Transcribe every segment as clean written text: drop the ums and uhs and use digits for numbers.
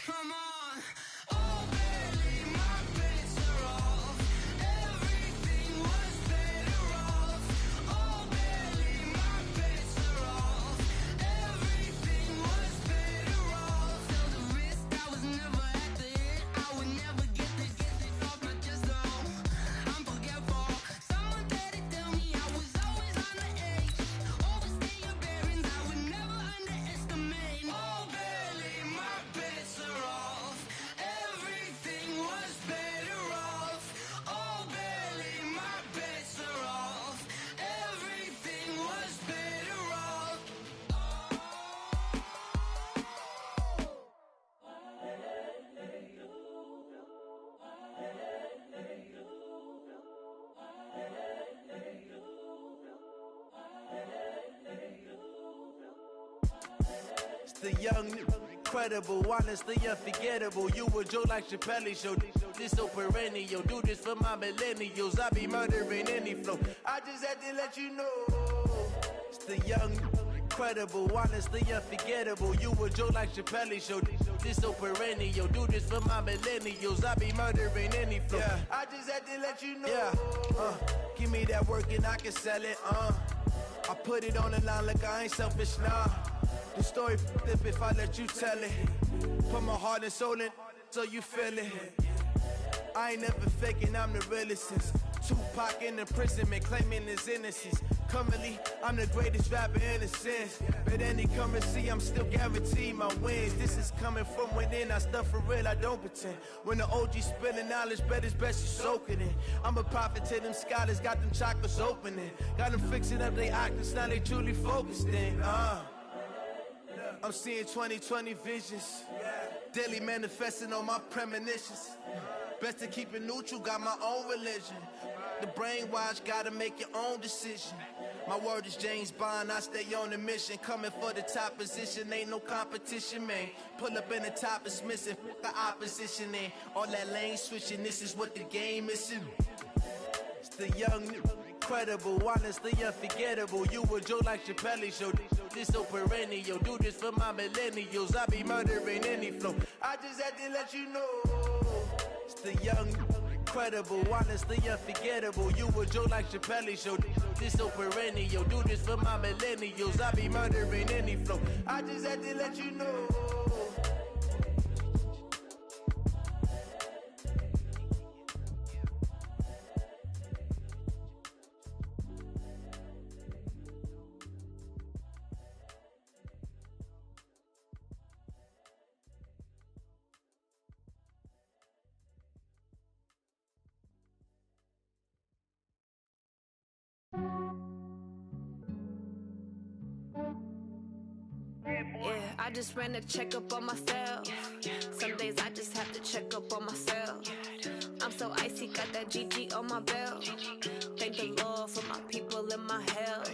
Come on. Oh, barely my bets are off. Everything was better off. Oh, barely my bets are off. Everything was better off. Felt the risk, I was never at the end. I would never get it off my chest though. I'm forgetful. Someone had to tell me I was always on the edge. Overstay your bearings, I would never underestimate. Oh, barely my bets are off. Everything was better off. Oh, barely my bets are off. Everything was better off. It's the young, incredible, honestly unforgettable. You a Joe like Chappelle show. This so perennial. Do this for my millennials. I be murdering any flow. I just had to let you know. It's the young, incredible, honestly unforgettable. You a Joe like Chappelle show. This so perennial. Do this for my millennials. I be murdering any flow. Yeah. I just had to let you know. Yeah. Give me that work and I can sell it. I put it on the line like I ain't selfish, nah. The story flip if I let you tell it. Put my heart and soul in so you feel it. I ain't never faking, I'm the realest since Tupac in imprisonment, claiming his innocence. Currently, I'm the greatest rapper in a sense. But any currency, I'm still guaranteed my wins. This is coming from within, I stuff for real, I don't pretend. When the OG spilling knowledge, bet it's best you soak it in. I'm a prophet to them scholars, got them chakras opening. Got them fixing up they octaves, now they truly focused in. I'm seeing 2020 visions. Daily manifesting on my premonitions. Best to keep it neutral, got my own religion. The brainwash, gotta make your own decision. My word is James Bond, I stay on the mission. Coming for the top position, ain't no competition, man. Pull up in the top, it's missing, the opposition in. All that lane switching, this is what the game is in. It's the young, incredible, honestly unforgettable. You a Joe like Chappelle show. This so perennial. Do this for my millennials. I be murdering any flow. I just had to let you know. It's the young, incredible, honestly unforgettable. You a Joe like Chappelle show. This so perennial. Do this for my millennials. I be murdering any flow. I just had to let you know. Yeah, I just ran a checkup on myself. Some days I just have to check up on myself. I'm so icy, got that GG on my belt. Thank the Lord for my people in my health.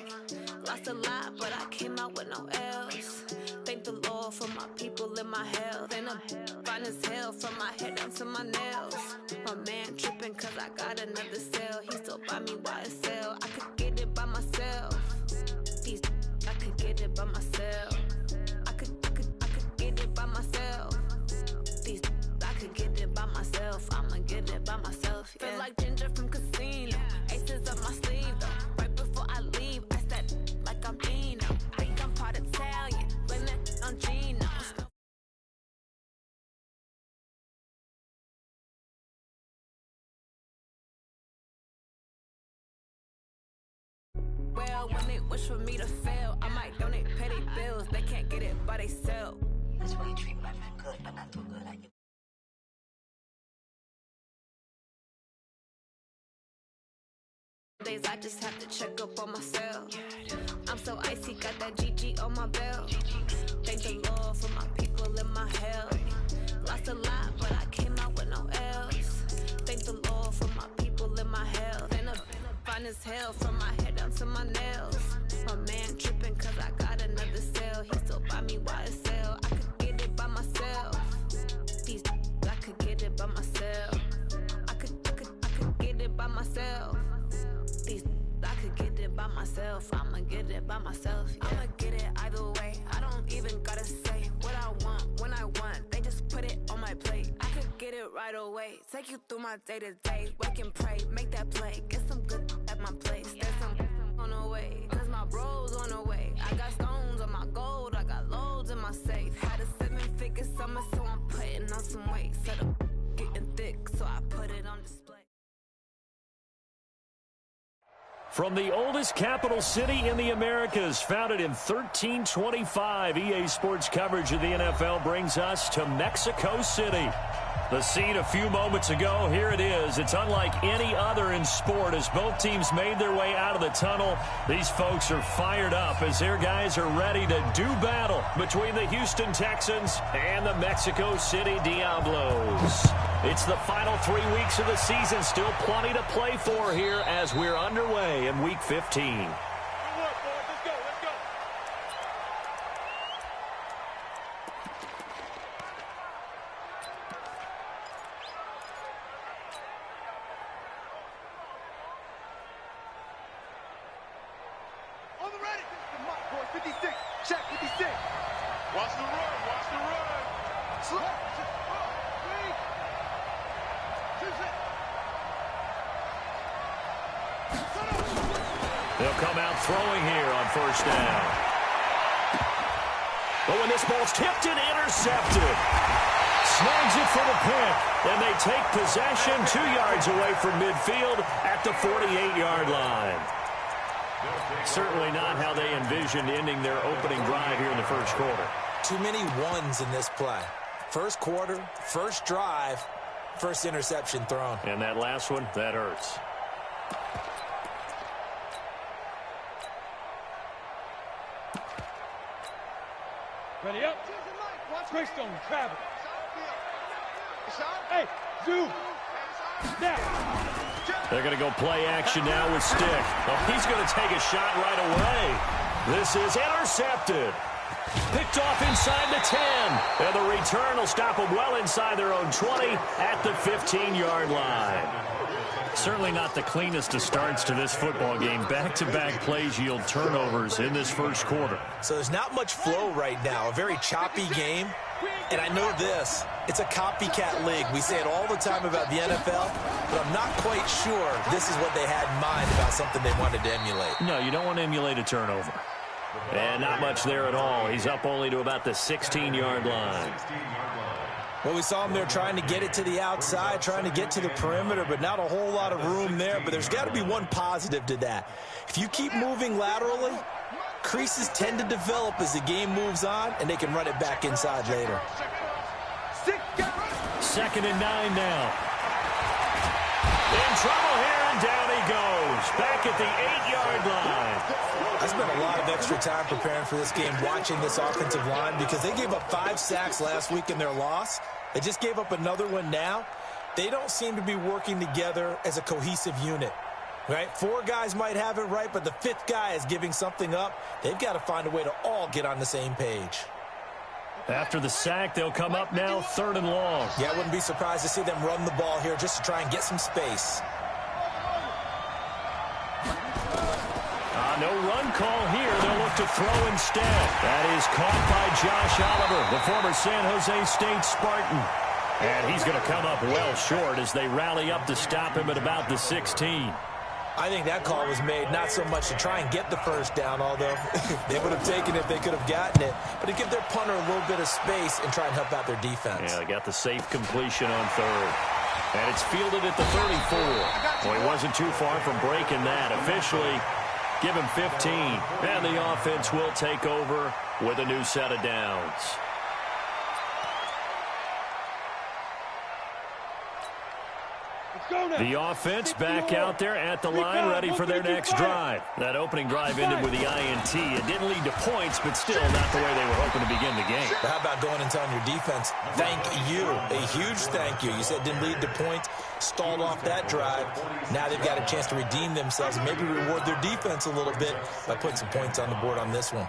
Lost a lot, but I came out with no L's. Thank the Lord for my people in my health. And I'm fine as hell from my head down to my nails. My man tripping cause I got another cell. He still buy me YSL. I could get it by myself. These I could get it by myself. I could get it by myself. These I could get it by myself. I'ma get it by myself. Yeah. Feel like Ginger from Casino. Aces up my sleeve though. Right before I leave, I said like I'm Dino. Think I'm part Italian. Blame that on Gino. Well, when they wish for me to fail, I might donate petty bills. They can't get it by they sell. That's why you treat my man good, but not too good. Days I just have to check up on myself. I'm so icy, got that GG on my belt. Thank the Lord for my people in my health. Lost a lot, but I came out with no L's. Thank the Lord for my people in my health. And I'm fine as hell from my head down to my nails. My man tripping cause I got another cell. He still buy me YSL. I could get it by myself. These I could get it by myself. I could get it by myself. These I could get it by myself. I'ma get it by myself. Yeah. I'ma get it either way. I don't even gotta say what I want when I want. They just put it right away. Take you through my day-to-day. Wake and pray, make that play. Get some good at my place. There's some on the way, cause my bro's on the way. I got stones on my gold, I got loads in my safe. Had a 7-figure summer, so I'm putting on some weight. Set up getting thick, so I put it on display. From the oldest capital city in the Americas, founded in 1325, EA Sports coverage of the NFL brings us to Mexico City. The scene a few moments ago, here it is. It's unlike any other in sport as both teams made their way out of the tunnel. These folks are fired up as their guys are ready to do battle between the Houston Texans and the Mexico City Diablos. It's the final 3 weeks of the season, still plenty to play for here as we're underway in Week 15. On the ready. 56. Check 56. Watch the run. Watch the run. Slow. They'll come out throwing here on first down. But when this ball's tipped and intercepted, snags it for the pick, and they take possession 2 yards away from midfield at the 48-yard line. Certainly not how they envisioned ending their opening drive here in the first quarter. Too many ones in this play. First quarter, first drive, first interception thrown. And that last one, that hurts. Ready up. Greystone, travel. Hey, zoom. Snap. They're going to go play action now with Stick. Oh, he's going to take a shot right away. This is intercepted. Picked off inside the 10. And the return will stop them well inside their own 20 at the 15-yard line. Certainly not the cleanest of starts to this football game. Back-to-back plays yield turnovers in this first quarter. So there's not much flow right now. A very choppy game. And I know this. It's a copycat league. We say it all the time about the NFL, but I'm not quite sure this is what they had in mind about something they wanted to emulate. No, you don't want to emulate a turnover. And not much there at all. He's up only to about the 16-yard line. Well, we saw him there trying to get it to the outside, trying to get to the perimeter, but not a whole lot of room there. But there's got to be one positive to that. If you keep moving laterally, creases tend to develop as the game moves on, and they can run it back inside later. 2nd and 9 now. In trouble here, and down he goes. Back at the 8-yard line. I spent a lot of extra time preparing for this game, watching this offensive line, because they gave up 5 sacks last week in their loss. They just gave up another one now. They don't seem to be working together as a cohesive unit. Right? 4 guys might have it right, but the 5th guy is giving something up. They've got to find a way to all get on the same page. After the sack, they'll come up now 3rd and long. Yeah, I wouldn't be surprised to see them run the ball here just to try and get some space. No run call here. They'll look to throw instead. That is caught by Josh Oliver, the former San Jose State Spartan. And he's going to come up well short as they rally up to stop him at about the 16. I think that call was made not so much to try and get the first down, although they would have taken it if they could have gotten it, but to give their punter a little bit of space and try and help out their defense. Yeah, they got the safe completion on 3rd. And it's fielded at the 34. Well, he wasn't too far from breaking that. Officially, give him 15. And the offense will take over with a new set of downs. The offense back out there at the line, ready for their next drive. That opening drive ended with the INT. It didn't lead to points, but still not the way they were hoping to begin the game. But how about going and telling your defense, thank you, a huge thank you. You said it didn't lead to points, stalled off that drive. Now they've got a chance to redeem themselves and maybe reward their defense a little bit by putting some points on the board on this one.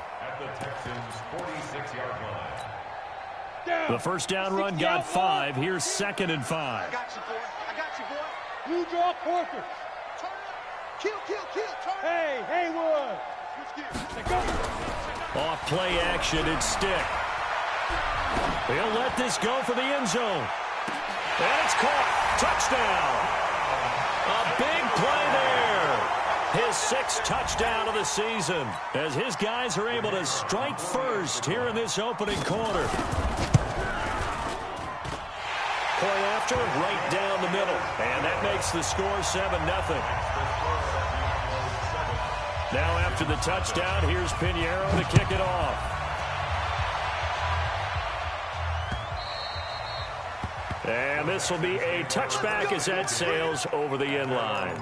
The first down run got 5. Here's 2nd and 5. I got you, boy. I got you, boy. Blue draw quarters. Turn up. Kill. Turn up. Hey, Haywood. Switch gears. Off play action, it's Stick. He'll let this go for the end zone. And it's caught. Touchdown. A big play there. His 6th touchdown of the season as his guys are able to strike first here in this opening quarter. Play after, right down the middle. And that makes the score 7-0. Now after the touchdown, here's Pinheiro to kick it off. And this will be a touchback as that sails over the end line.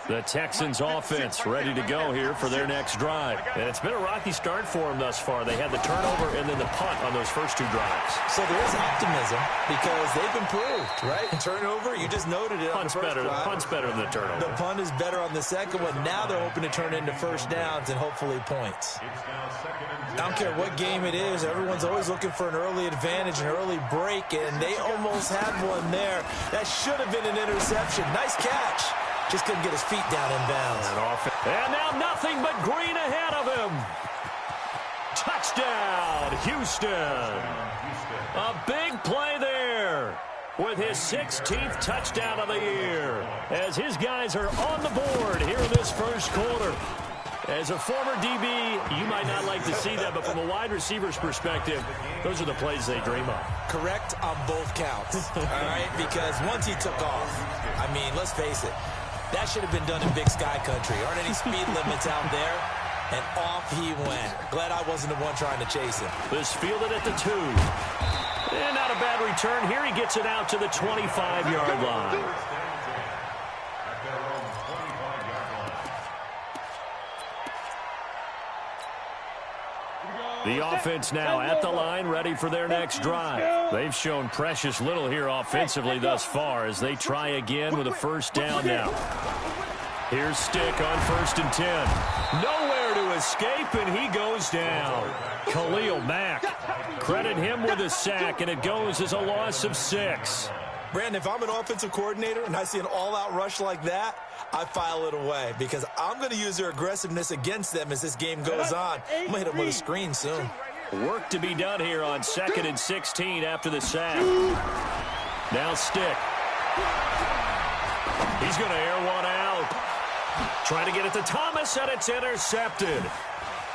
The Texans offense ready to go here for their next drive. And it's been a rocky start for them thus far. They had the turnover and then the punt on those first 2 drives. So there is optimism because they've improved, right? Turnover, you just noted it. Punt's better than the turnover. The punt is better on the second one. Now they're hoping to turn into first downs and hopefully points. I don't care what game it is. Everyone's always looking for an early advantage, an early break, and they almost had one there. That should have been an interception. Nice catch. Just couldn't get his feet down in bounds. And now nothing but green ahead of him. Touchdown, Houston. A big play there with his 16th touchdown of the year as his guys are on the board here in this first quarter. As a former DB, you might not like to see that, but from a wide receiver's perspective, those are the plays they dream of. Correct on both counts, all right? Because once he took off, I mean, let's face it, that should have been done in Big Sky Country. Aren't any speed limits out there? And off he went. Glad I wasn't the one trying to chase him. This fielded at the 2. And not a bad return. Here he gets it out to the 25-yard line. The offense now at the line, ready for their next drive. They've shown precious little here offensively thus far as they try again with a first down now. Here's Stick on 1st and 10. Nowhere to escape, and he goes down. Khalil Mack. Credit him with a sack, and it goes as a loss of 6. Brandon, if I'm an offensive coordinator and I see an all-out rush like that, I file it away because I'm going to use their aggressiveness against them as this game goes on. I'm going to hit them with a screen soon. Work to be done here on 2nd and 16 after the sack. Now Stick. He's going to air one out. Trying to get it to Thomas, and it's intercepted.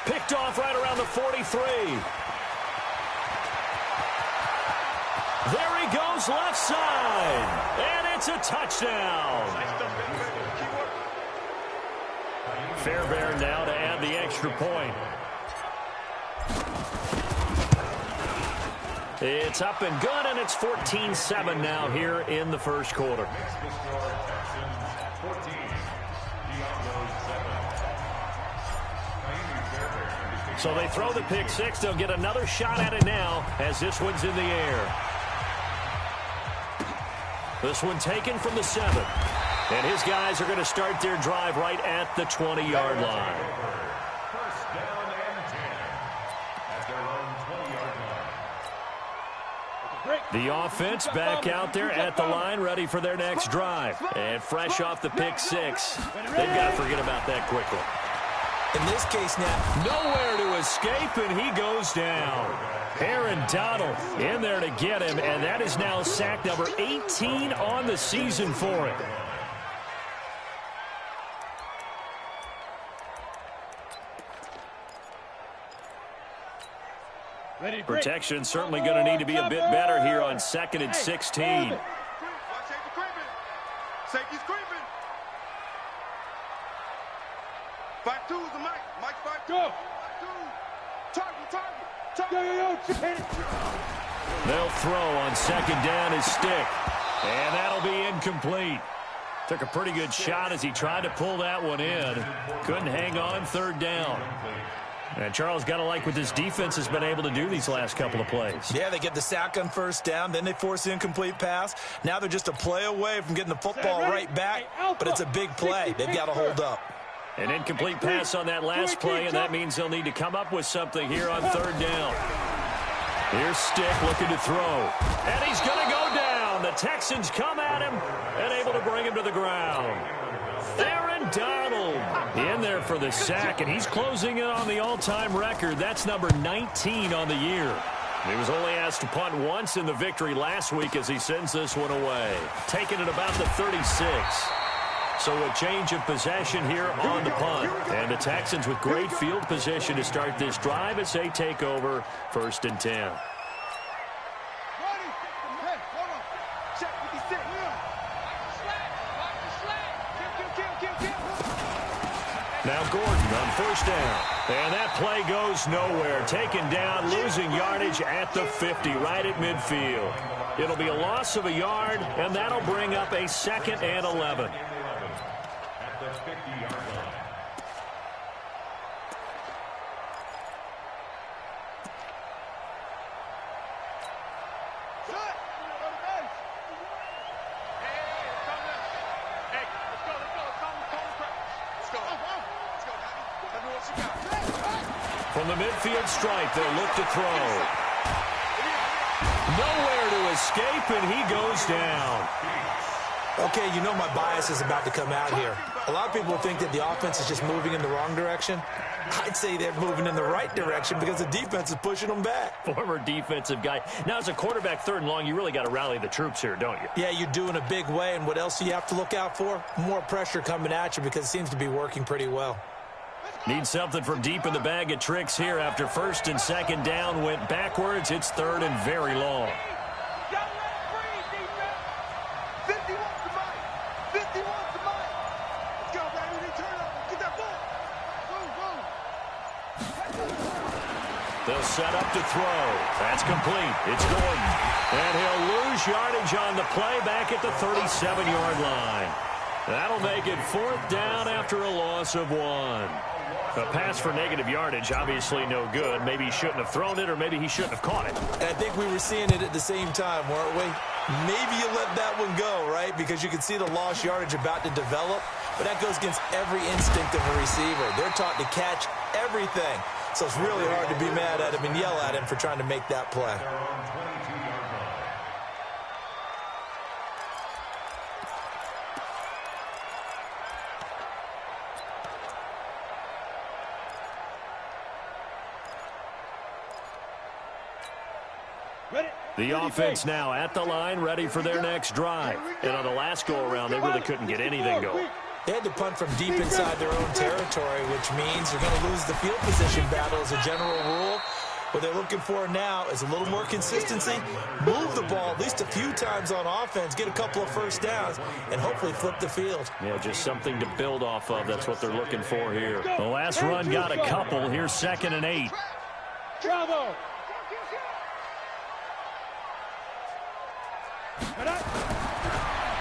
Picked off right around the 43. There he goes left side. And it's a touchdown. Fairbairn now to add the extra point. It's up and good, and it's 14-7 now here in the first quarter. So they throw the pick 6. They'll get another shot at it now as this one's in the air. This one taken from the 7. And his guys are going to start their drive right at the 20-yard line. First down and 10 at their own 20-yard line. The offense back out there at the line, ready for their next drive. And fresh off the pick 6. They've got to forget about that quickly. In this case now, nowhere to escape, and he goes down. Aaron Donald in there to get him, and that is now sack number 18 on the season for him. Protection certainly going to need to be a bit better here on 2nd and 16. Safety's creeping. 5-2's the Mike. Mike 5-2. Go. 5-2. Target. They'll throw on 2nd down his Stick. And that'll be incomplete. Took a pretty good shot as he tried to pull that one in. Couldn't hang on 3rd down. And Charles got to like what this defense has been able to do these last couple of plays. Yeah, they get the sack on 1st down, then they force the incomplete pass. Now they're just a play away from getting the football right back, but it's a big play. They've got to hold up. An incomplete pass on that last play, and that means they'll need to come up with something here on 3rd down. Here's Stick looking to throw. And he's going to go down. The Texans come at him and able to bring him to the ground. Aaron Donald for the sack, and he's closing in on the all-time record. That's number 19 on the year. He was only asked to punt once in the victory last week as he sends this one away. Taking it about the 36. So a change of possession here on the punt. And the Texans with great field position to start this drive as they take over 1st and 10. Now Gordon on 1st down. And that play goes nowhere. Taken down, losing yardage at the 50, right at midfield. It'll be a loss of a yard, and that'll bring up a 2nd and 11. At the 50-yard line. From the midfield stripe, they'll look to throw. Nowhere to escape, and he goes down. Okay, you know my bias is about to come out here. A lot of people think that the offense is just moving in the wrong direction. I'd say they're moving in the right direction because the defense is pushing them back. Former defensive guy. Now, as a quarterback 3rd and long, you really got to rally the troops here, don't you? Yeah, you do in a big way, and what else do you have to look out for? More pressure coming at you because it seems to be working pretty well. Need something from deep in the bag of tricks here after 1st and 2nd down went backwards. It's 3rd and very long. They'll set up to throw. That's complete. It's Gordon. And he'll lose yardage on the play back at the 37-yard line. That'll make it 4th down after a loss of 1. A pass for negative yardage, obviously no good. Maybe he shouldn't have thrown it, or maybe he shouldn't have caught it. And I think we were seeing it at the same time, weren't we? Maybe you let that one go, right? Because you can see the lost yardage about to develop. But that goes against every instinct of a receiver. They're taught to catch everything. So it's really hard to be mad at him and yell at him for trying to make that play. The offense now at the line, ready for their next drive. And on the last go-around, they really couldn't get anything going. They had to punt from deep inside their own territory, which means they're going to lose the field position battle as a general rule. What they're looking for now is a little more consistency, move the ball at least a few times on offense, get a couple of 1st downs, and hopefully flip the field. Yeah, just something to build off of. That's what they're looking for here. The last run got a couple. Here's 2nd and 8. Bravo!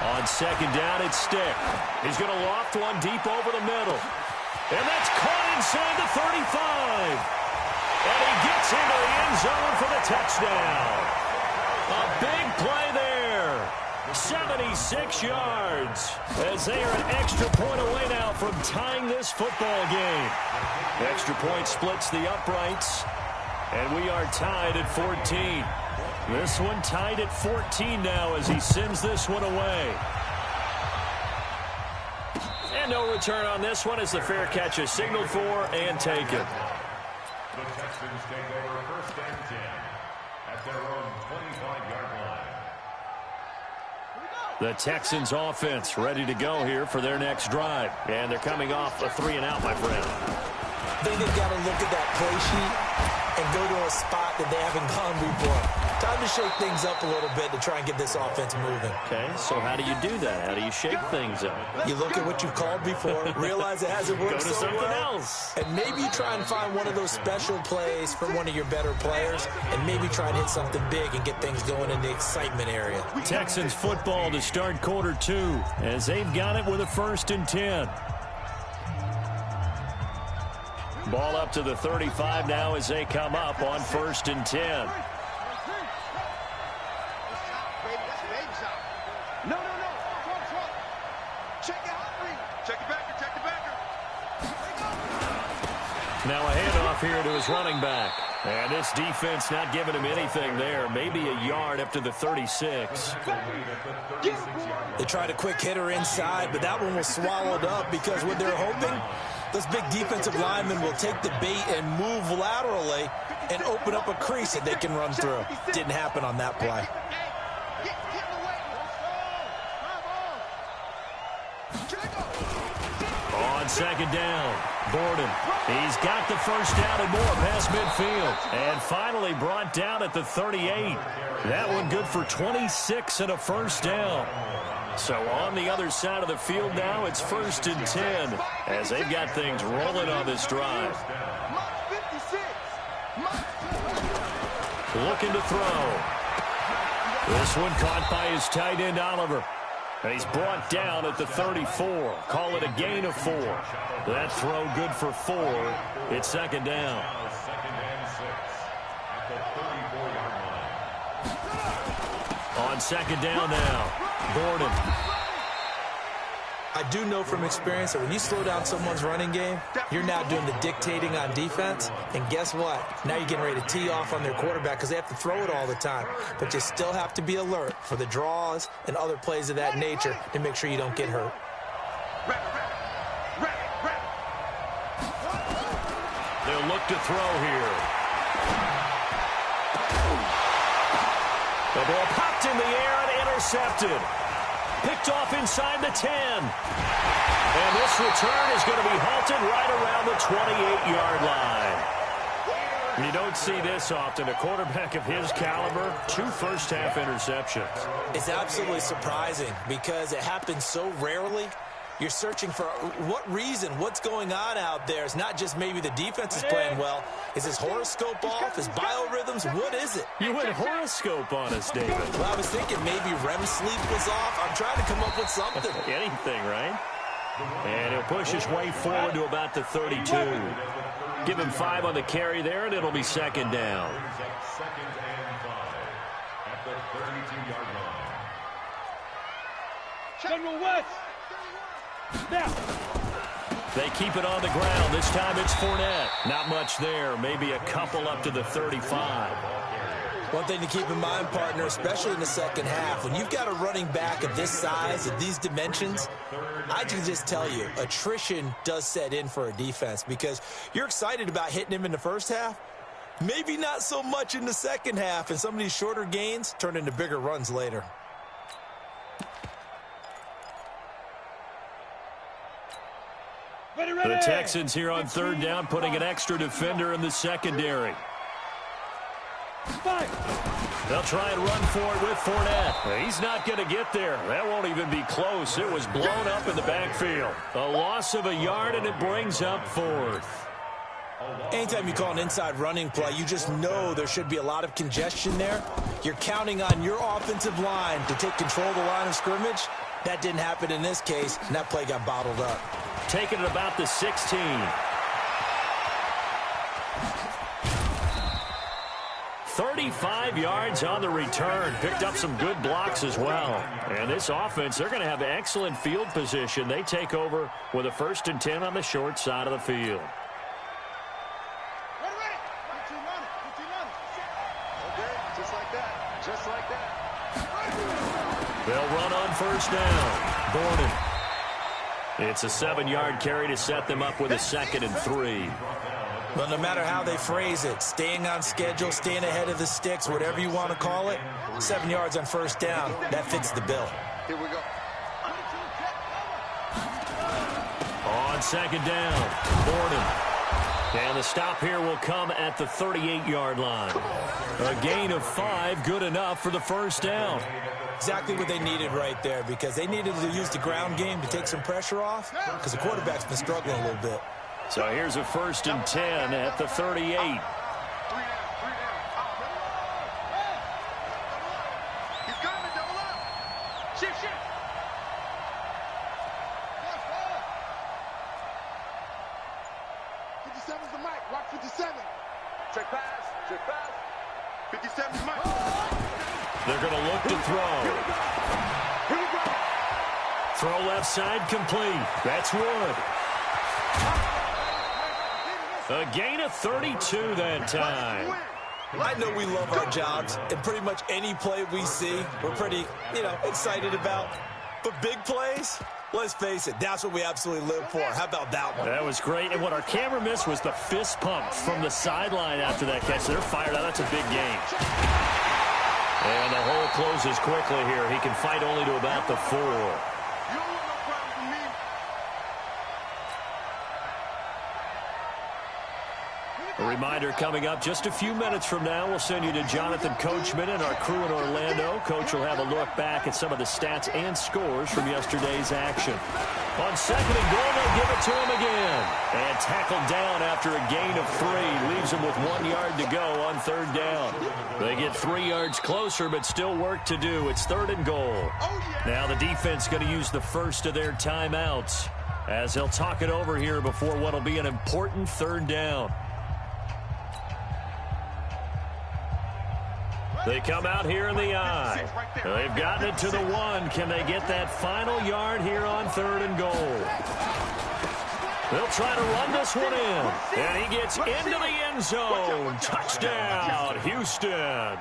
On 2nd down, it's Stick. He's going to loft one deep over the middle. And that's caught inside the 35. And he gets into the end zone for the touchdown. A big play there. 76 yards. As they are an extra point away now from tying this football game. The extra point splits the uprights. And we are tied at 14. This one tied at 14 now as he sends this one away. And no return on this one as the fair catch is signaled for and taken. The Texans take over 1st and 10 at their own 25-yard line. The Texans offense ready to go here for their next drive. And they're coming off a 3-and-out, my friend. I think they've got to look at that play sheet and go to a spot that they haven't gone before. Time to shake things up a little bit to try and get this offense moving. Okay, so how do you do that? How do you shake things up? You look at what you've called before, realize it hasn't worked Go to so something well, else. and maybe you try and find one of those special plays from one of your better players, and maybe try and hit something big and get things going in the excitement area. Texans football to start quarter 2 as they've got it with a 1st and 10. Ball up to the 35 now as they come up on 1st and 10. Now a handoff here to his running back. And this defense not giving him anything there. Maybe a yard up to the 36. They tried a quick hitter inside, but that one was swallowed up because what they're hoping Those big defensive linemen will take the bait and move laterally and open up a crease that they can run through. Didn't happen on that play. On second down, Gordon. He's got the first down and more past midfield. And finally brought down at the 38. That one good for 26 and a first down. So on the other side of the field now, it's 1st and 10 as they've got things rolling on this drive. Looking to throw. This one caught by his tight end, Oliver. And he's brought down at the 34. Call it a gain of 4. That throw good for 4. It's second down. On second down now, Gordon. I do know from experience that when you slow down someone's running game, you're now doing the dictating on defense. And guess what? Now you're getting ready to tee off on their quarterback because they have to throw it all the time. But you still have to be alert for the draws and other plays of that nature to make sure you don't get hurt. They'll look to throw here. The ball popped in the air and intercepted. Picked off inside the 10. And this return is going to be halted right around the 28-yard line. You don't see this often. A quarterback of his caliber, 2 first-half interceptions. It's absolutely surprising because it happens so rarely. You're searching for what reason, what's going on out there. It's not just maybe the defense is playing well. Is his horoscope off? His biorhythms? What is it? You went horoscope on us, David. Well, I was thinking maybe REM sleep was off. I'm trying to come up with something. Anything, right? And he'll push his way forward to about the 32. Give him 5 on the carry there, and it'll be second down. Second and 5 at the 32-yard line. General West. Snap. They keep it on the ground. This time it's Fournette. Not much there. Maybe a couple up to the 35. One thing to keep in mind, partner, especially in the second half, when you've got a running back of this size, of these dimensions, I can just tell you, attrition does set in for a defense because you're excited about hitting him in the first half. Maybe not so much in the second half, and some of these shorter gains turn into bigger runs later. The Texans here on third down, putting an extra defender in the secondary. They'll try and run for it with Fournette. He's not going to get there. That won't even be close. It was blown up in the backfield. A loss of a yard, and it brings up 4th. Anytime you call an inside running play, you just know there should be a lot of congestion there. You're counting on your offensive line to take control of the line of scrimmage. That didn't happen in this case, and that play got bottled up. Taking it about the 16. $35 yards on the return. Picked up some good blocks as well. And this offense, they're going to have excellent field position. They take over with a 1st and 10 on the short side of the field. Just like that. Just like that. They'll run on first down. Gordon. It's a 7-yard carry to set them up with a 2nd and 3. Well, no matter how they phrase it, staying on schedule, staying ahead of the sticks, whatever you want to call it, 7 yards on first down, that fits the bill. Here we go. On second down, Gordon. And the stop here will come at the 38-yard line. A gain of 5, good enough for the first down. Exactly what they needed right there because they needed to use the ground game to take some pressure off because the quarterback's been struggling a little bit. So here's a 1st and 10 at the 38. He's coming, double up. Shift. 57's the mic. Watch 57. Check pass. 57's the mic. They're going to look to throw. Here we go. Throw left side complete. That's Wood. A gain of 32 that time. I know we love our jobs, and pretty much any play we see, we're pretty, excited about. But big plays, Let's face it, that's what we absolutely live for. How about that one? That was great. And what our camera missed was the fist pump from the sideline after that catch. They're fired out. That's a big game. And the hole closes quickly here. He can fight only to about the 4. A reminder coming up just a few minutes from now. We'll send you to Jonathan Coachman and our crew in Orlando. Coach will have a look back at some of the stats and scores from yesterday's action. On second and goal, they'll give it to him again. And tackled down after a gain of 3. Leaves him with 1 yard to go on third down. They get 3 yards closer, but still work to do. It's third and goal. Now the defense going to use the first of their timeouts as they'll talk it over here before what will be an important third down. They come out here in the eye. They've gotten it to the 1. Can they get that final yard here on third and goal? They'll try to run this one in. And he gets into the end zone. Touchdown, Houston. A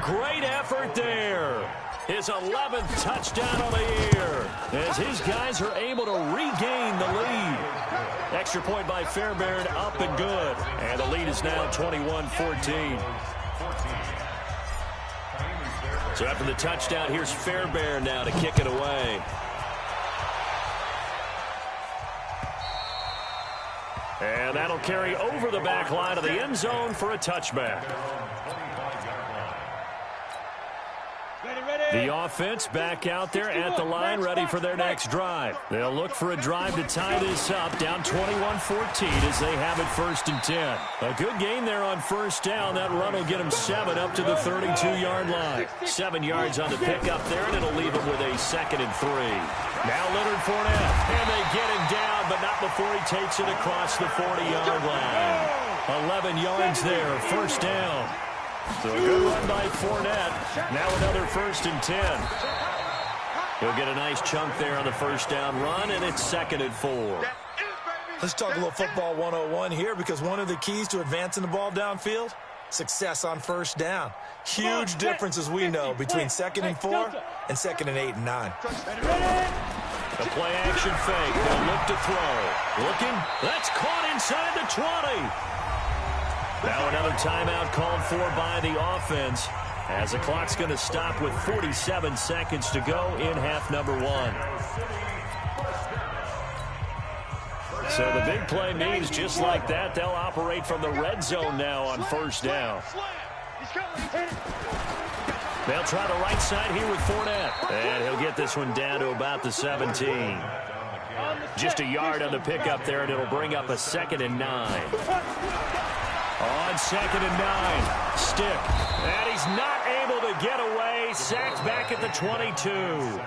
great effort there. His 11th touchdown of the year as his guys are able to regain the lead. Extra point by Fairbairn, up and good. And the lead is now 21-14. So after the touchdown, here's Fairbairn now to kick it away. And that'll carry over the back line of the end zone for a touchback. The offense back out there at the line, ready for their next drive. They'll look for a drive to tie this up, down 21-14 as they have it first and 10. A good gain there on first down. That run will get them 7 up to the 32-yard line. 7 yards on the pickup there, and it'll leave them with a second and 3. Now Leonard Fournette, and they get him down, but not before he takes it across the 40-yard line. 11 yards there, first down. So a good run by Fournette. Now another first and 10. He'll get a nice chunk there on the first down run, and it's second and 4. Let's talk a little football 101 here, because one of the keys to advancing the ball downfield, success on first down. Huge difference, as we know, between second and 4 and second and 8 and 9. The play action fake. They'll look to throw. Looking. That's caught inside the 20. Now another timeout called for by the offense as the clock's going to stop with 47 seconds to go in half number 1. So the big play means just like that, they'll operate from the red zone now on first down. They'll try the right side here with Fournette. And he'll get this one down to about the 17. Just a yard on the pickup there, and it'll bring up a second and 9. On second and 9, Stick. And he's not able to get away. Sacked back at the 22.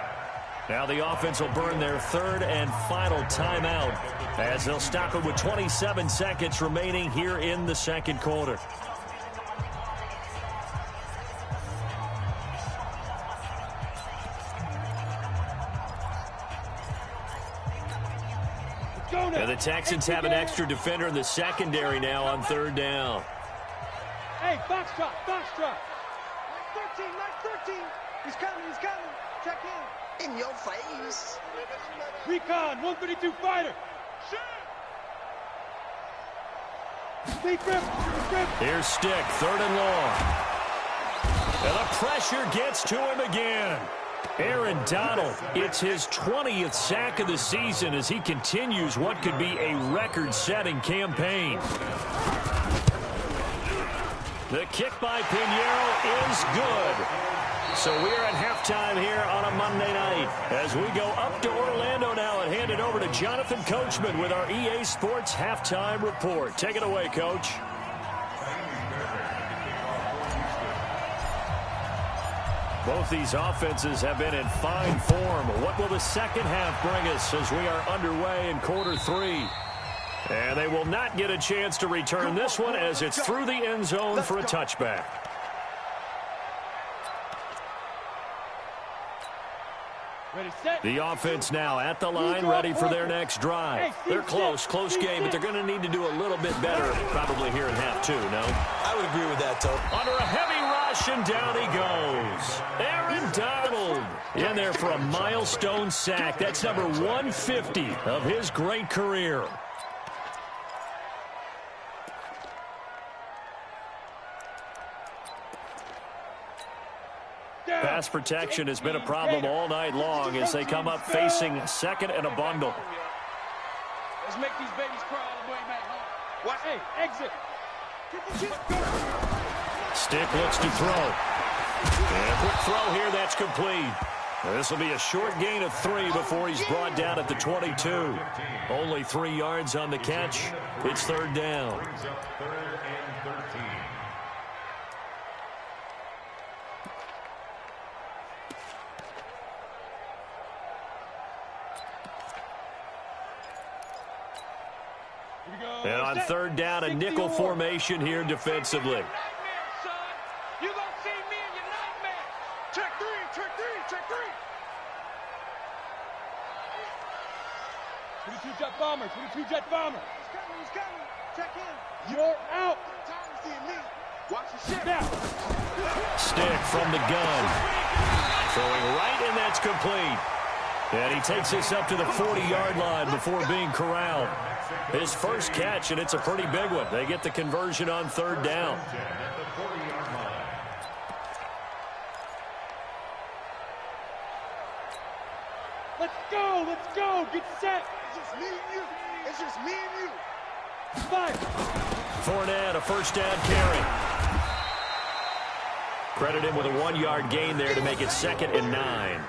Now the offense will burn their third and final timeout as they'll stop it with 27 seconds remaining here in the second quarter. And the Texans have an extra defender in the secondary now on third down. Hey, box drop. 13. He's coming. Check In your face. Recon, 132 fighter. Here's Stick, third and long. And the pressure gets to him again. Aaron Donald, it's his 20th sack of the season as he continues what could be a record-setting campaign. The kick by Pinheiro is good. So we're at halftime here on a Monday night as we go up to Orlando now and hand it over to Jonathan Coachman with our EA Sports Halftime Report. Take it away, Coach. Both these offenses have been in fine form. What will the second half bring us as we are underway in quarter 3? And they will not get a chance to return this one as it's through the end zone for a touchback. The offense now at the line, ready for their next drive. They're close game, but they're going to need to do a little bit better probably here in half 2, no? I would agree with that, Tope. Under a heavy rush. rush, and down he goes. Aaron Donald in there for a milestone sack. That's number 150 of his great career. Pass protection has been a problem all night long as they come up facing second and a bundle. Let's make these babies cry all the way back home. What? Hey, exit. Stick looks to throw. And a quick throw here, that's complete. This will be a short gain of 3 before he's brought down at the 22. Only 3 yards on the catch. It's third down. Brings up 3rd and 13. And on third down, a nickel formation here defensively. You gonna see me in your nightmare. Check 3, check 3, check 3. 22 jet bomber, 22 jet bomber. He's coming. Check in. You're out. Time to see me. Watch the shit. Now. Stick from the gun. Throwing right, and that's complete. And he takes this up to the 40-yard line before being corralled. His first catch, and it's a pretty big one. They get the conversion on third down. Let's go, let's go. Get set. It's just me and you. It's just me and you. Fire. Fournette, a first down carry. Credit him with a 1-yard gain there to make it 2nd and 9.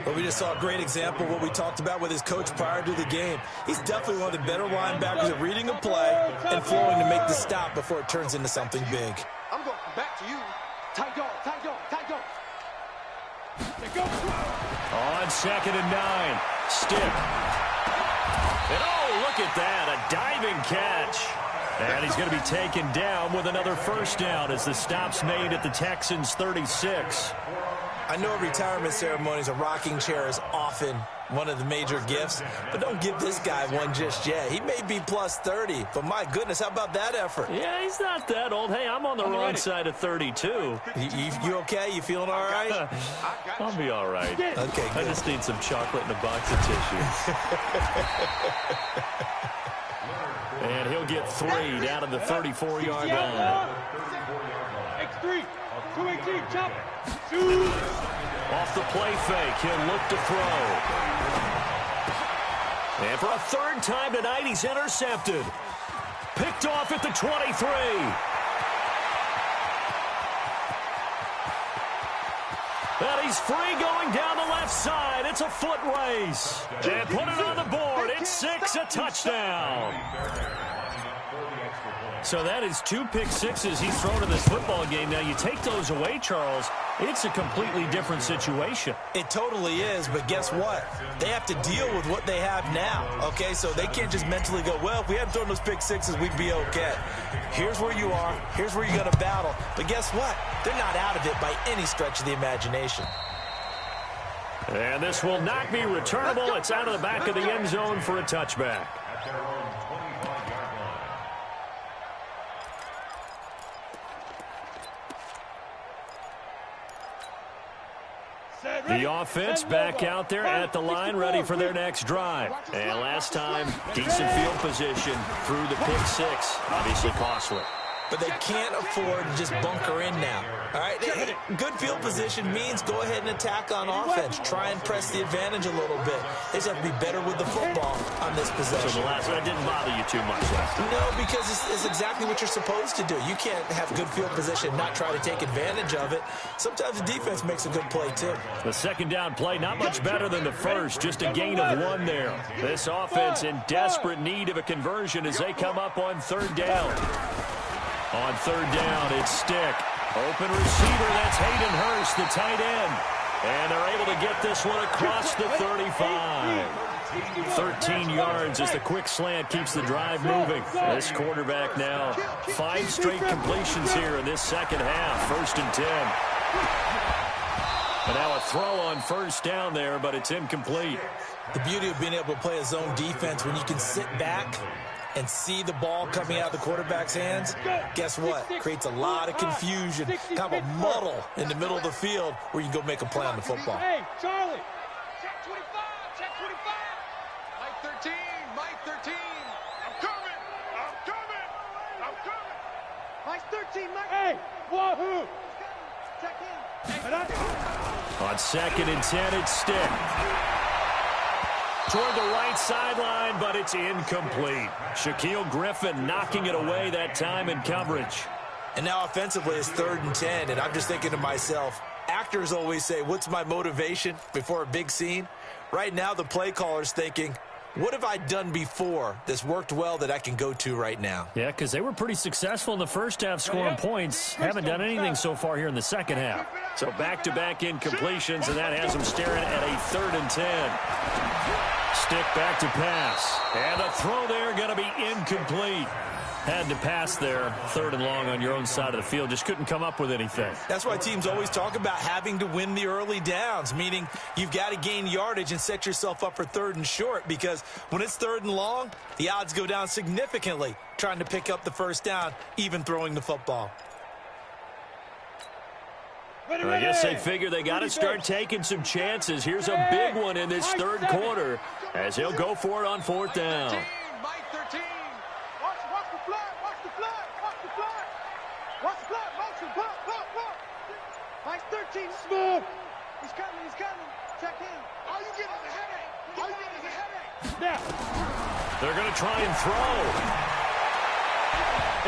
But we just saw a great example of what we talked about with his coach prior to the game. He's definitely one of the better linebackers at reading a play and flowing to make the stop before it turns into something big. I'm going back to you. Tight dog, tight dog, tight dog. Let's go. On 2nd and 9. Stick. And oh, look at that. A diving catch. And he's going to be taken down with another first down as the stop's made at the Texans' 36. I know at retirement ceremonies, a rocking chair is often one of the major gifts, but don't give this guy one just yet. He may be plus 30, but my goodness, how about that effort? Yeah, he's not that old. Hey, I'm on the wrong side of 32. You okay? You feeling all right? I'll be all right. Okay, good. I just need some chocolate and a box of tissues. And he'll get 3 down to the 34-yard line. X3, 218, chop. Off the play fake, he'll look to throw. And for a 3rd time tonight, he's intercepted. Picked off at the 23. And he's free going down the left side. It's a foot race. And put it on the board. It's 6, a touchdown. So that is 2 pick sixes he's thrown in this football game. Now, you take those away, Charles, it's a completely different situation. It totally is, but guess what? They have to deal with what they have now, okay? So they can't just mentally go, well, if we hadn't thrown those pick sixes, we'd be okay. Here's where you are. Here's where you're going to battle. But guess what? They're not out of it by any stretch of the imagination. And this will not be returnable. It's out of the back of the end zone for a touchback. The offense back out there at the line, ready for their next drive. And last time, decent field position through the pick 6. Obviously costly. But they can't afford to just bunker in now. All right, good field position means go ahead and attack on offense. Try and press the advantage a little bit. They just have to be better with the football on this possession. So the last one didn't bother you too much last time. No, because it's exactly what you're supposed to do. You can't have good field position and not try to take advantage of it. Sometimes the defense makes a good play, too. The 2nd down play, not much better than the first. Just a gain of 1 there. This offense in desperate need of a conversion as they come up on 3rd down. On 3rd down, it's Stick. Open receiver, that's Hayden Hurst, the tight end. And they're able to get this one across the 35. 13 yards as the quick slant keeps the drive moving. This quarterback now, 5 straight completions here in this second half. 1st and 10. And now a throw on 1st down there, but it's incomplete. The beauty of being able to play a zone defense when you can sit back and see the ball coming out of the quarterback's hands, guess what? Creates a lot of confusion, kind of a muddle in the middle of the field where you can go make a play on the football. Hey, Charlie. Check 25. Check 25. Mike 13. Mike 13. I'm coming. I'm coming. I'm coming. Mike's 13, Mike. Hey, wahoo. Check in. On 2nd and 10, it's Stick. Toward the right sideline, but it's incomplete. Shaquille Griffin knocking it away that time in coverage. And now offensively it's 3rd and 10, and I'm just thinking to myself, actors always say, what's my motivation before a big scene? Right now the play caller's thinking, what have I done before that's worked well that I can go to right now? Yeah, because they were pretty successful in the first half scoring points. Haven't done anything so far here in the second half. So back-to-back incompletions, and that has them staring at a 3rd and 10. Stick back to pass. And the throw there going to be incomplete. Had to pass there, 3rd and long on your own side of the field. Just couldn't come up with anything. That's why teams always talk about having to win the early downs, meaning you've got to gain yardage and set yourself up for 3rd and short, because when it's 3rd and long, the odds go down significantly trying to pick up the first down, even throwing the football. I guess they figure they got to start taking some chances. Here's a big one in this 3rd quarter as he'll go for it on 4th down. Mike 13. Watch the flag. Watch the flag. Watch the flag. Watch the flag. Motion. Block. Mike's 13. Smooth. He's coming. Check in. All you get is a headache. All you get is a headache. Now. They're going to try and throw.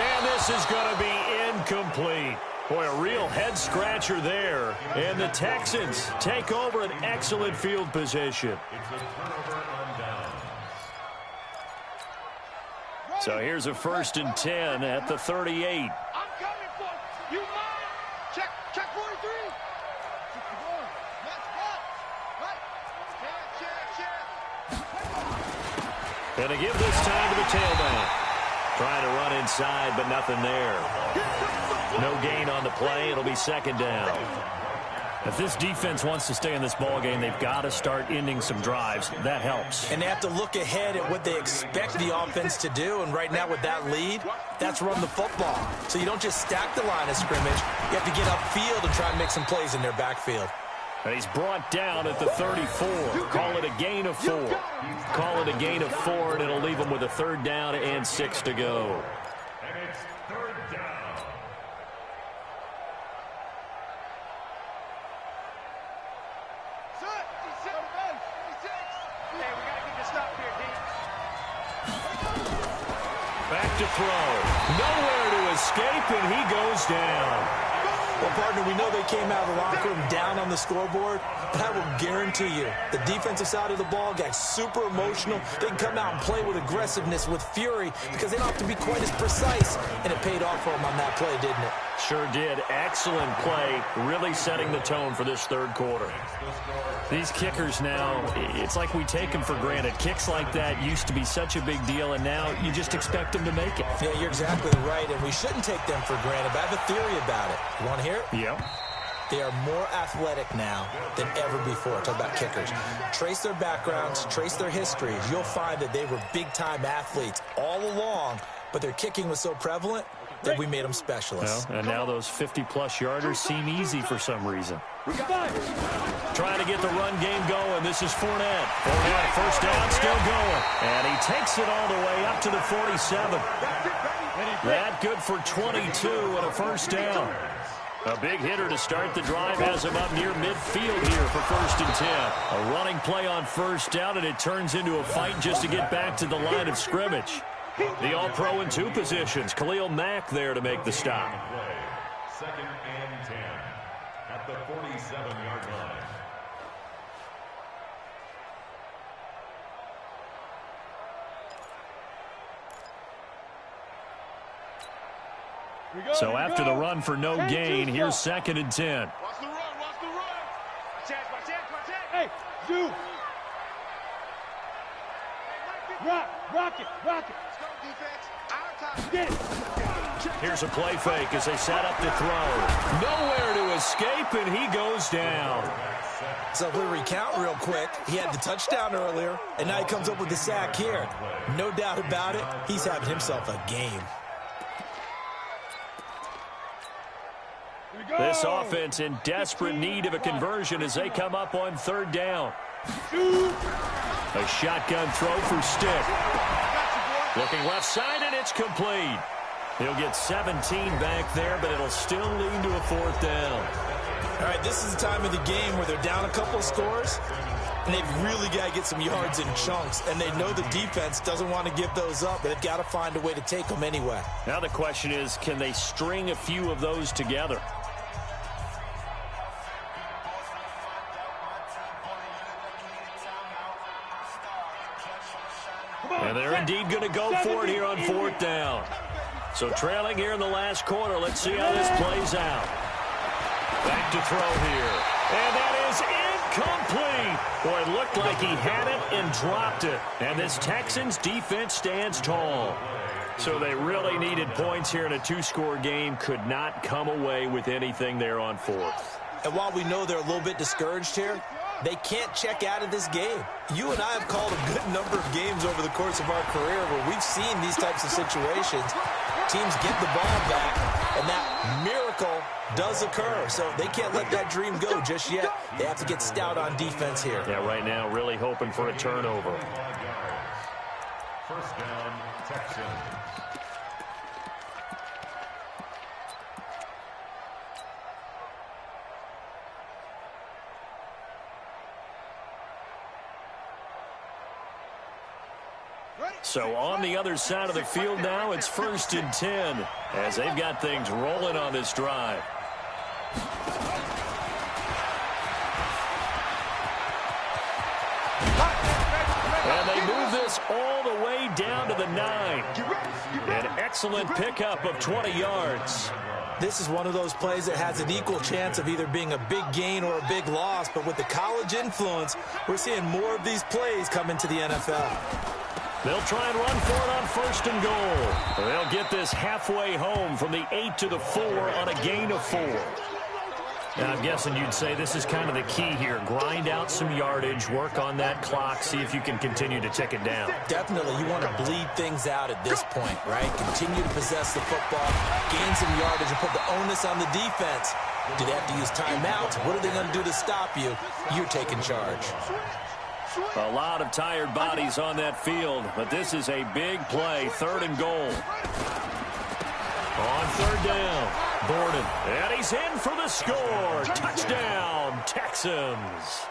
And this is going to be incomplete. Boy, a real head-scratcher there. And the Texans take over an excellent field position. So here's a 1st and 10 at the 38. I'm coming for you. You mine. Check 43. And to give this time to the tailback. Trying to run inside, but nothing there. No gain on the play. It'll be 2nd down. If this defense wants to stay in this ball game, they've got to start ending some drives. That helps. And they have to look ahead at what they expect the offense to do. And right now with that lead, that's run the football. So you don't just stack the line of scrimmage. You have to get upfield and try and make some plays in their backfield. And he's brought down at the 34. Call it a gain of 4. Call it a gain of 4, and it'll leave them with a 3rd down and 6 to go. And it's 3rd down. Back to throw. Nowhere to escape, and he goes down. Well, partner, we know they came out of the locker room down on the scoreboard, but I will guarantee you the defensive side of the ball got super emotional. They can come out and play with aggressiveness, with fury, because they don't have to be quite as precise, and it paid off for them on that play, didn't it? Sure did. Excellent play, really setting the tone for this 3rd quarter. These kickers now, it's like we take them for granted. Kicks like that used to be such a big deal, and now you just expect them to make it. Yeah, you're exactly right, and we shouldn't take them for granted, but I have a theory about it. You want to hear it? Yep. They are more athletic now than ever before. Talk about kickers. Trace their backgrounds, trace their histories. You'll find that they were big-time athletes all along, but their kicking was so prevalent that we made them specialists. Well, and now those 50-plus yarders seem easy for some reason. Trying to get the run game going. This is Fournette. Fournette, 1st down, still going. And he takes it all the way up to the 47. That good for 22 and a 1st down. A big hitter to start the drive has him up near midfield here for 1st and 10. A running play on 1st down, and it turns into a fight just to get back to the line of scrimmage. The All-Pro in 2 positions. Khalil Mack there to make the stop. 2nd and 10 at the 47-yard line. So after the run for no gain, here's 2nd and 10. Watch the run. Watch the run. Watch it. Hey, Zoo. Rock it. Let's go, defense. Our time. Get it. Here's a play fake as they set up to throw. Nowhere to escape, and he goes down. So if we recount real quick, he had the touchdown earlier, and now he comes up with the sack here. No doubt about it, he's having himself a game. This offense in desperate need of a conversion as they come up on third down. A shotgun throw for Stick. Looking left side, and it's complete. He'll get 17 back there, but it'll still lead to a fourth down. All right, this is the time of the game where they're down a couple of scores, and they've really got to get some yards in chunks, and they know the defense doesn't want to give those up, but they've got to find a way to take them anyway. Now the question is, can they string a few of those together? And they're indeed going to go for it here on fourth down. So trailing here in the last quarter, let's see how this plays out. Back to throw here. And that is incomplete. Boy, it looked like he had it and dropped it. And this Texans defense stands tall. So they really needed points here in a two-score game. Could not come away with anything there on fourth. And while we know they're a little bit discouraged here, they can't check out of this game. You and I have called a good number of games over the course of our career where we've seen these types of situations. Teams get the ball back, and that miracle does occur. So they can't let that dream go just yet. They have to get stout on defense here. Yeah, right now really hoping for a turnover. First down, Texans. So on the other side of the field now, it's 1st and 10 as they've got things rolling on this drive. And they move this all the way down to the 9. An excellent pickup of 20 yards. This is one of those plays that has an equal chance of either being a big gain or a big loss, but with the college influence, we're seeing more of these plays come into the NFL. They'll try and run for it on 1st and goal. They'll get this halfway home from the 8 to the 4 on a gain of 4. Now, I'm guessing you'd say this is kind of the key here. Grind out some yardage, work on that clock, see if you can continue to tick it down. Definitely. You want to bleed things out at this point, right? Continue to possess the football, gain some yardage, and put the onus on the defense. Do they have to use timeouts? What are they going to do to stop you? You're taking charge. A lot of tired bodies on that field, but this is a big play, 3rd and goal. On 3rd down, Borden, and he's in for the score. Touchdown, Texans.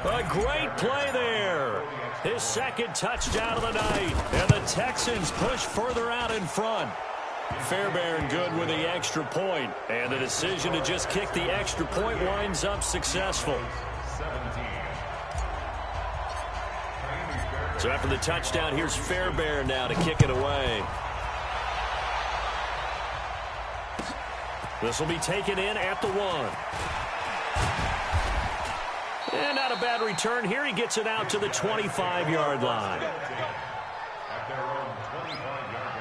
A great play there. His 2nd touchdown of the night, and the Texans push further out in front. Fairbairn good with the extra point, and the decision to just kick the extra point winds up successful. So after the touchdown, here's Fairbairn now to kick it away. This will be taken in at the 1. And not a bad return here. He gets it out to the 25-yard line. At their own 25-yard line.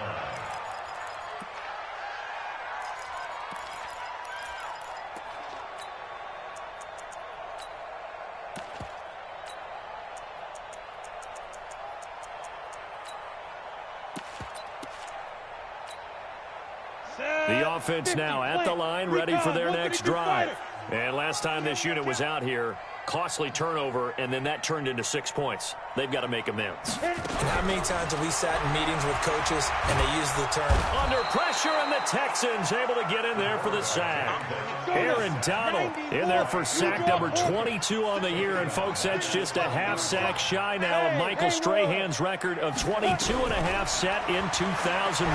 The offense now at the line, ready for their next drive. And last time this unit was out here, costly turnover, and then that turned into 6 points. They've got to make amends. And how many times have we sat in meetings with coaches and they use the term under pressure, and the Texans able to get in there for the sack. Aaron Donald in there for sack number 22 on the year. And, folks, that's just a half sack shy now of Michael Strahan's record of 22 and a half set in 2001.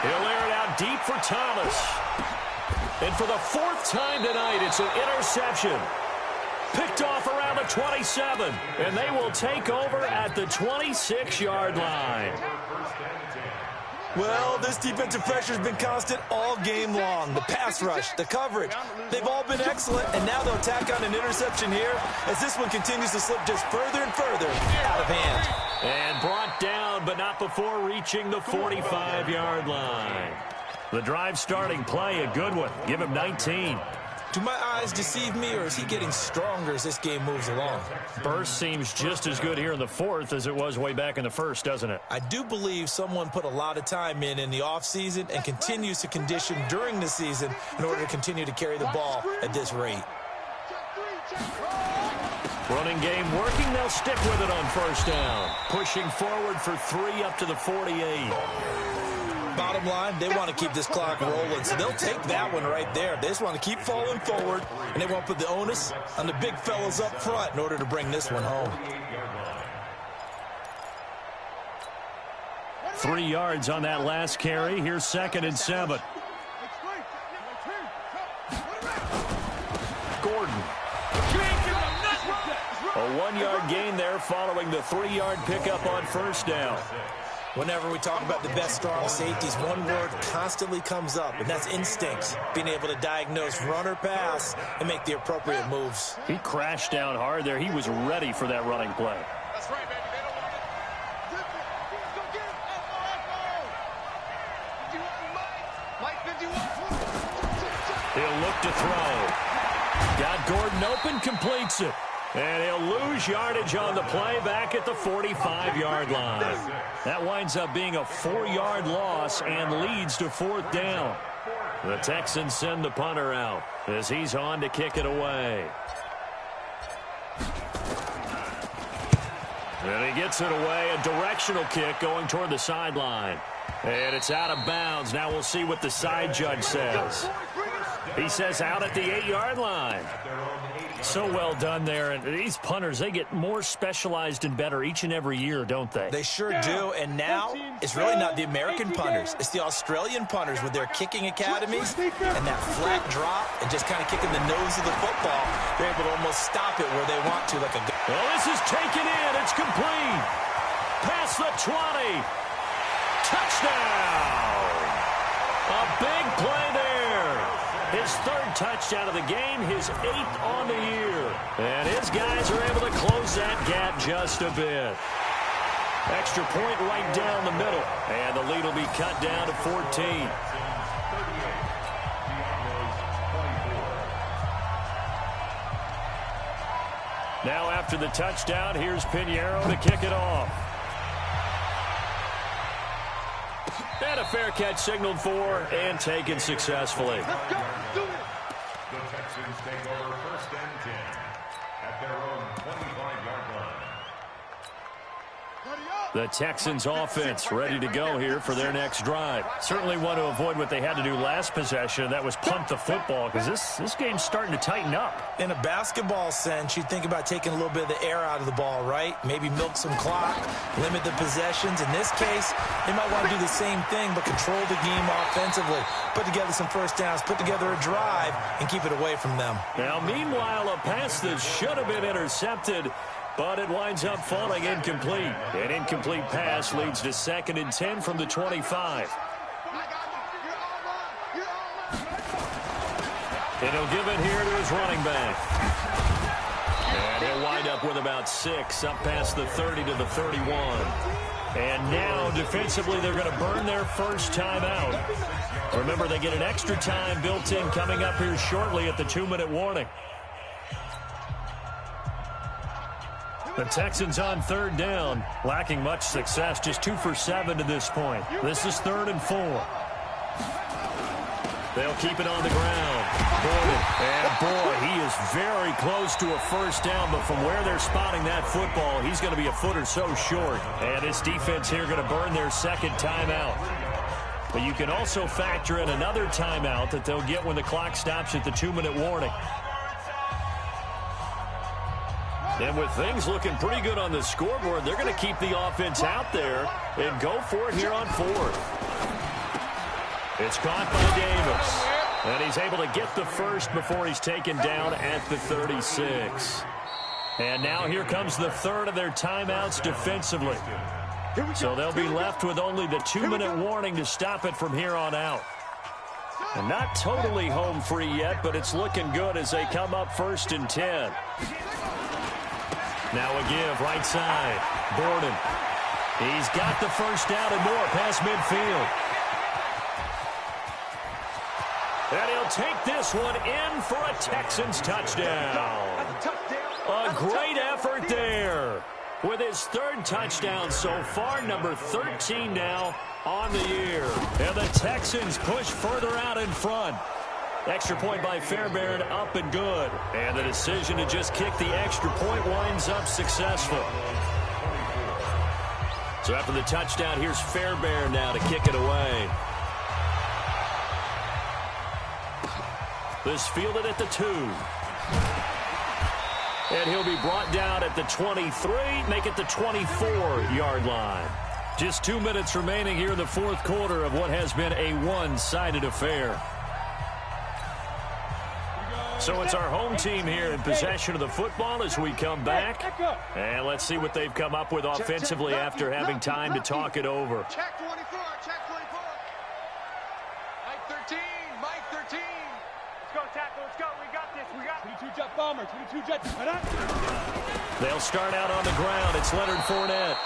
He'll air it out deep for Thomas. And for the 4th time tonight, it's an interception. Picked off around the 27, and they will take over at the 26-yard line. Well, this defensive pressure has been constant all game long. The pass rush, the coverage, they've all been excellent, and now they'll tack on an interception here as this one continues to slip just further and further out of hand. And brought down, but not before reaching the 45-yard line. The drive starting play, a good one. Give him 19. Do my eyes deceive me, or is he getting stronger as this game moves along? Burst seems just as good here in the fourth as it was way back in the first, doesn't it? I do believe someone put a lot of time in the offseason and continues to condition during the season in order to continue to carry the ball at this rate. Running game working. They'll stick with it on first down. Pushing forward for 3 up to the 48. Bottom line, they want to keep this clock rolling, so they'll take that one right there. They just want to keep falling forward, and they want to put the onus on the big fellas up front in order to bring this one home. 3 yards on that last carry. Here's 2nd and 7. Gordon. A 1-yard gain there following the 3-yard pickup on first down. Whenever we talk about the best strong safeties, one word constantly comes up, and that's instincts. Being able to diagnose run or pass and make the appropriate moves. He crashed down hard there. He was ready for that running play. That's right, baby. They don't want it. He'll look to throw. Got Gordon open, completes it. And he'll lose yardage on the play back at the 45-yard line. That winds up being a 4-yard loss and leads to 4th down. The Texans send the punter out as he's on to kick it away. And he gets it away, a directional kick going toward the sideline. And it's out of bounds. Now we'll see what the side judge says. He says out at the 8-yard line. So well done there. And these punters, they get more specialized and better each and every year, don't they? They sure do. And now it's really not the American punters. It's the Australian punters with their kicking academies and that flat drop and just kind of kicking the nose of the football. They're able to almost stop it where they want to. Well, this is taken in. It's complete. Past the 20. Touchdown. A big play there. His 3rd touchdown of the game, his 8th on the year. And his guys are able to close that gap just a bit. Extra point right down the middle. And the lead will be cut down to 14. Now after the touchdown, here's Pinheiro to kick it off. And a fair catch signaled for and taken successfully. The Texans take over 1st and 10 at their own 25-yard line. The Texans offense ready to go here for their next drive. Certainly want to avoid what they had to do last possession. That was punt the football, because this game's starting to tighten up. In a basketball sense, you think about taking a little bit of the air out of the ball, right? Maybe milk some clock, limit the possessions. In this case, they might want to do the same thing, but control the game offensively. Put together some first downs, put together a drive, and keep it away from them. Now, meanwhile, a pass that should have been intercepted, but it winds up falling incomplete. An incomplete pass leads to 2nd and 10 from the 25. And he'll give it here to his running back. And he'll wind up with about 6, up past the 30 to the 31. And now, defensively, they're going to burn their first timeout. Remember, they get an extra time built in coming up here shortly at the 2-minute warning. The Texans on 3rd down, lacking much success, just 2 for 7 to this point. This is 3rd and 4. They'll keep it on the ground. Gordon, and boy, he is very close to a first down, but from where they're spotting that football, he's going to be a foot or so short. And this defense here going to burn their 2nd timeout. But you can also factor in another timeout that they'll get when the clock stops at the 2-minute warning. And with things looking pretty good on the scoreboard, they're going to keep the offense out there and go for it here on 4th. It's caught by Davis. And he's able to get the first before he's taken down at the 36. And now here comes the 3rd of their timeouts defensively. So they'll be left with only the 2-minute warning to stop it from here on out. And not totally home free yet, but it's looking good as they come up 1st and 10. Now a give, right side. Gordon. He's got the first down and more past midfield. And he'll take this one in for a Texans touchdown. A great effort there. With his third touchdown so far, number 13 now on the year. And the Texans push further out in front. Extra point by Fairbairn, up and good. And the decision to just kick the extra point winds up successful. So after the touchdown, here's Fairbairn now to kick it away. This fielded at the 2. And he'll be brought down at the 23, make it the 24-yard line. Just 2 minutes remaining here in the fourth quarter of what has been a one-sided affair. So it's our home team here in possession of the football as we come back. And let's see what they've come up with offensively after having time to talk it over. Check 24, check 24. Mike 13, Mike 13. Let's go, tackle, let's go. We got this, we got 22 jet bomber, 22 jet. They'll start out on the ground. It's Leonard Fournette.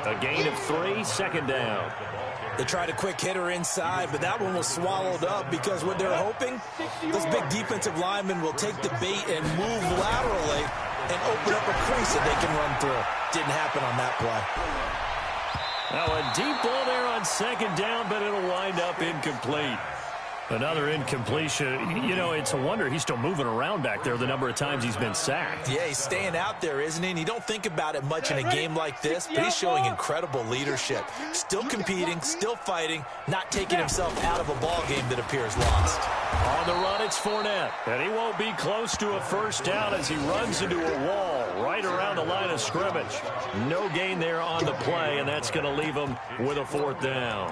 A gain of 3, second down. They tried a quick hitter inside, but that one was swallowed up because what they're hoping, those big defensive linemen will take the bait and move laterally and open up a crease that they can run through. Didn't happen on that play. Now a deep ball there on second down, but it'll wind up incomplete. Another incompletion. You know, it's a wonder he's still moving around back there the number of times he's been sacked. Yeah, he's staying out there, isn't he? And you don't think about it much in a game like this, but he's showing incredible leadership. Still competing, still fighting, not taking himself out of a ball game that appears lost. On the run, it's Fournette. And he won't be close to a first down as he runs into a wall right around the line of scrimmage. No gain there on the play, and that's going to leave him with a fourth down.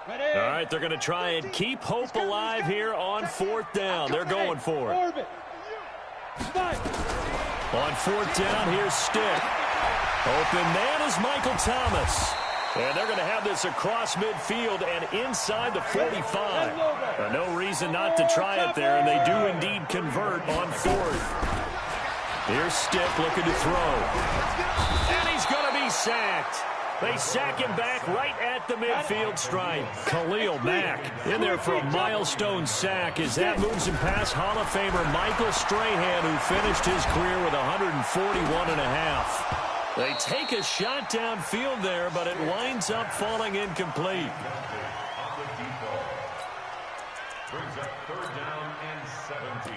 All right, they're going to try and keep hope alive here on fourth down. They're going for it. On fourth down, here's Stick. Open man is Michael Thomas. And they're going to have this across midfield and inside the 45. No reason not to try it there, and they do indeed convert on fourth. Here's Stick looking to throw. And he's going to be sacked. They sack him back right at the midfield stripe. Khalil Mack in there for a milestone sack as that moves him past Hall of Famer Michael Strahan, who finished his career with 141.5. They take a shot downfield there, but it winds up falling incomplete. Brings up third down and 17.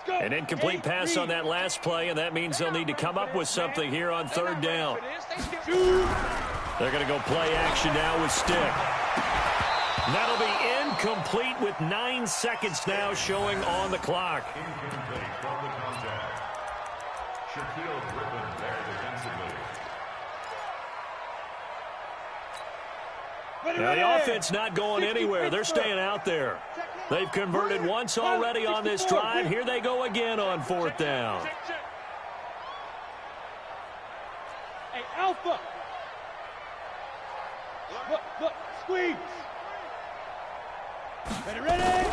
An incomplete pass on that last play, and that means they'll need to come up with something here on third down. They're going to go play action now with Stick. That'll be incomplete with 9 seconds now showing on the clock. Incomplete from the contact. Shaquille Griffin there defensively. Now the offense not going anywhere. They're staying out there. They've converted once already on this drive. Here they go again on fourth down. Hey, Alpha. Look, squeeze. Ready?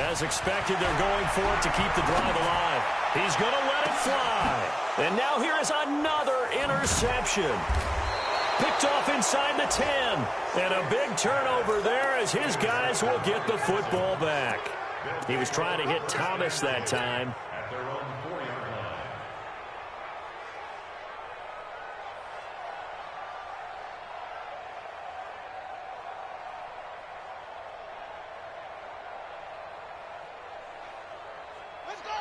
As expected, they're going for it to keep the drive alive. He's going to let it fly. And now here is another interception. Picked off inside the 10. And a big turnover there as his guys will get the football back. He was trying to hit Thomas that time. At their own 4-yard line.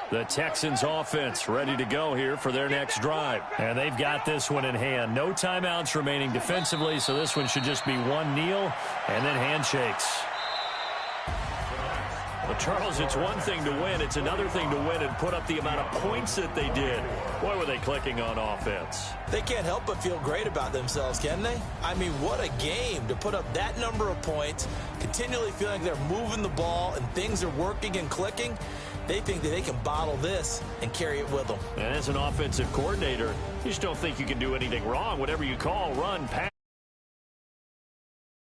The Texans offense ready to go here for their next drive. And they've got this one in hand. No timeouts remaining defensively, so this one should just be one kneel and then handshakes. Well, Charles, it's one thing to win. It's another thing to win and put up the amount of points that they did. Boy, were they clicking on offense. They can't help but feel great about themselves, can they? I mean, what a game to put up that number of points, continually feeling they're moving the ball and things are working and clicking. They think that they can bottle this and carry it with them. And as an offensive coordinator, you just don't think you can do anything wrong. Whatever you call, run, pass.